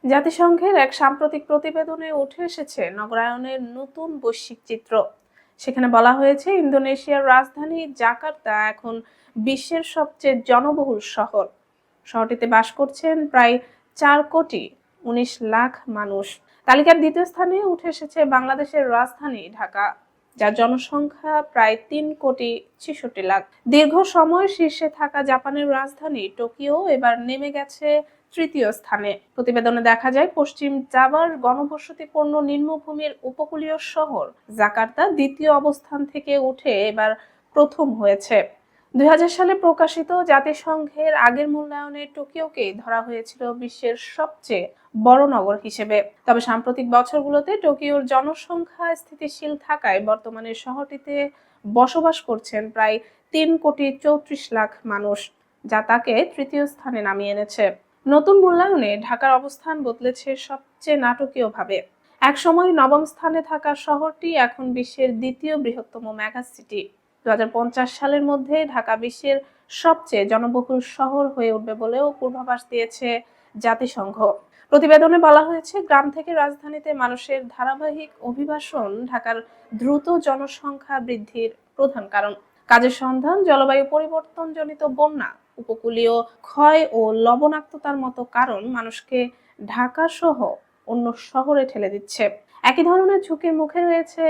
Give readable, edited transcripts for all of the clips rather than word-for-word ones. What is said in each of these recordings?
জাতিসংঘের এক সাম্প্রতিক প্রতিবেদনে উঠে এসেছে নগরায়নের নতুন বৈশ্বিক চিত্র। সেখানে বলা হয়েছে ইন্দোনেশিয়ার রাজধানী জাকার্তা এখন বিশ্বের সবচেয়ে জনবহুল শহর। শহরটিতে বাস করছেন প্রায় 4,19,00,000 মানুষ। তালিকার দ্বিতীয় স্থানে উঠে এসেছে বাংলাদেশের রাজধানী ঢাকা, যার জনসংখ্যা প্রায় 3,66,00,000। দীর্ঘ সময় শীর্ষে থাকা জাপানের রাজধানী টোকিও এবার নেমে গেছে তৃতীয় স্থানে। প্রতিবেদনে দেখা যায় পশ্চিম জাভার ঘনবসতিপূর্ণ নিম্নভূমির উপকূলীয় শহর জাকার্তা দ্বিতীয় অবস্থান থেকে উঠে এবার প্রথম হয়েছে। 2000 সালে প্রকাশিত জাতিসংঘের আগের মূল্যায়নে টোকিওকে ধরা হয়েছিল বিশ্বের সবচেয়ে বড় নগর হিসেবে। তবে সাম্প্রতিক বছরগুলোতে টোকিওর জনসংখ্যা স্থিতিশীল থাকায় বর্তমানে শহরটিতে বসবাস করছেন প্রায় 3,34,00,000 মানুষ, যা তাকে তৃতীয় স্থানে নামিয়ে এনেছে। নতুন মূল্যায়নে ঢাকার অবস্থান বদলেছে সবচেয়ে নাটকীয়ভাবে। একসময় নবম স্থানে থাকা শহরটি এখন বিশ্বের দ্বিতীয় বৃহত্তম মেগা সিটি। 2050 সালের মধ্যে ঢাকা বিশ্বের সবচেয়ে জনবহুল শহর হয়ে উঠবে বলেও পূর্বাভাস দিয়েছে জাতিসংঘ। প্রতিবেদনে বলা হয়েছে গ্রাম থেকে রাজধানীতে মানুষের ধারাবাহিক অভিবাসন ঢাকার দ্রুত জনসংখ্যা বৃদ্ধির প্রধান কারণ। কাজের সন্ধান, জলবায়ু পরিবর্তনজনিত বন্যা, উপকূলীয় ক্ষয় ও লবণাক্ততার মতো কারণ মানুষকে ঢাকা সহ অন্য শহরে ঠেলে দিচ্ছে। একই ধরনের ঝুঁকির মুখে রয়েছে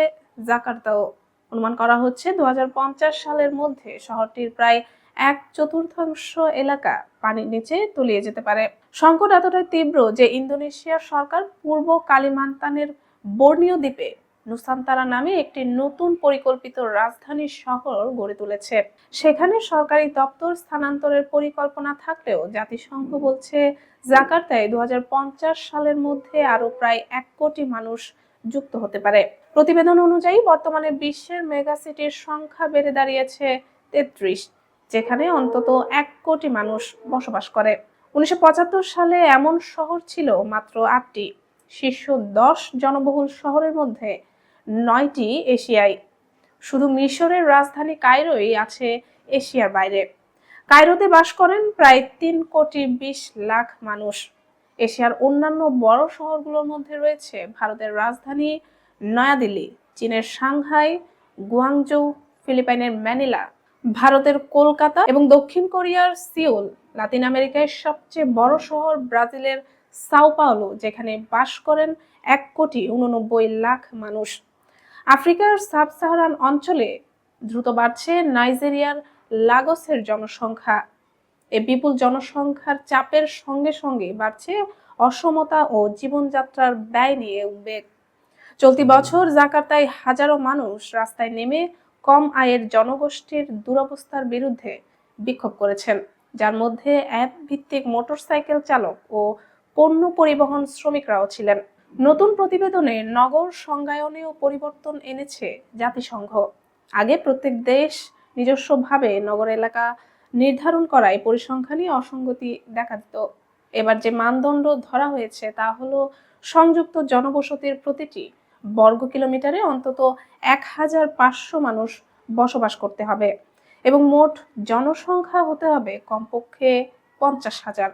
জাকার্তাও। অনুমান করা হচ্ছে 2050 সালের মধ্যে শহরটির প্রায় 1/4 এলাকা পানির নিচে তলিয়ে যেতে পারে। সংকট এতটাই তীব্র যে ইন্দোনেশিয়ার সরকার পূর্ব কালিমান্তানের বর্নিও দ্বীপে নুসান্তারা নামে একটি নতুন পরিকল্পিত রাজধানী শহর গড়ে তুলেছে। সেখানে সরকারি দপ্তর স্থানান্তরের পরিকল্পনা থাকলেও জাতিসংঘ বলছে জাকার্তায় 2050 সালের মধ্যে আরো প্রায় 1 কোটি মানুষ যুক্ত হতে পারে। প্রতিবেদন অনুযায়ী বর্তমানে বিশ্বের মেগা সিটির সংখ্যা বেড়ে দাঁড়িয়েছে 33, যেখানে অন্তত 1 কোটি মানুষ বসবাস করে। 1975 সালে এমন শহর ছিল মাত্র 8টি। শীর্ষ 10 জনবহুল শহরের মধ্যে 9টি এশিয়ায়। শুধু মিশরের রাজধানী কায়রোই আছে এশিয়ার বাইরে। কায়রোতে বাস করেন প্রায় 3,20,00,000 মানুষ। এশিয়ার অন্যান্য বড় শহরগুলোর মধ্যে রয়েছে ভারতের রাজধানী নয়াদিল্লি, চীনের সাংহাই, গুয়াংজৌ, ফিলিপাইনের ম্যানিলা, ভারতের কলকাতা এবং দক্ষিণ কোরিয়ার সিউল। লাতিন আমেরিকার সবচেয়ে বড় শহর ব্রাজিলের সাও পাওলো, যেখানে বাস করেন 1,89,00,000 মানুষ। আফ্রিকার সাব সাহারান অঞ্চলে দ্রুত বাড়ছে নাইজেরিয়ার লাগোসের জনসংখ্যা। এই বিপুল জনসংখ্যার চাপের সঙ্গে সঙ্গে বাড়ছে অসমতা ও জীবনযাত্রার ব্যয় নিয়ে উদ্বেগ। চলতি বছর জাকার্তায় হাজারো মানুষ রাস্তায় নেমে কম আয়ের জনগোষ্ঠীর দুরবস্থার বিরুদ্ধে বিক্ষোভ করেছেন, যার মধ্যে অ্যাপ ভিত্তিক মোটরসাইকেল চালক ও পণ্য পরিবহন শ্রমিকরাও ছিলেন। নতুন প্রতিবেদনে নগর সংজ্ঞায়নেও পরিবর্তন এনেছে জাতিসংঘ। আগে প্রত্যেক দেশ নিজস্বভাবে নগর এলাকা নির্ধারণ করায় পরিসংখ্যানে অসঙ্গতি দেখা দিত। এবার যে মানদণ্ড ধরা হয়েছে তা হলো সংযুক্ত জনবসতির প্রতিটি বর্গ কিলোমিটারে অন্তত 1,500 মানুষ বসবাস করতে হবে এবং মোট জনসংখ্যা হতে হবে কমপক্ষে 50,000।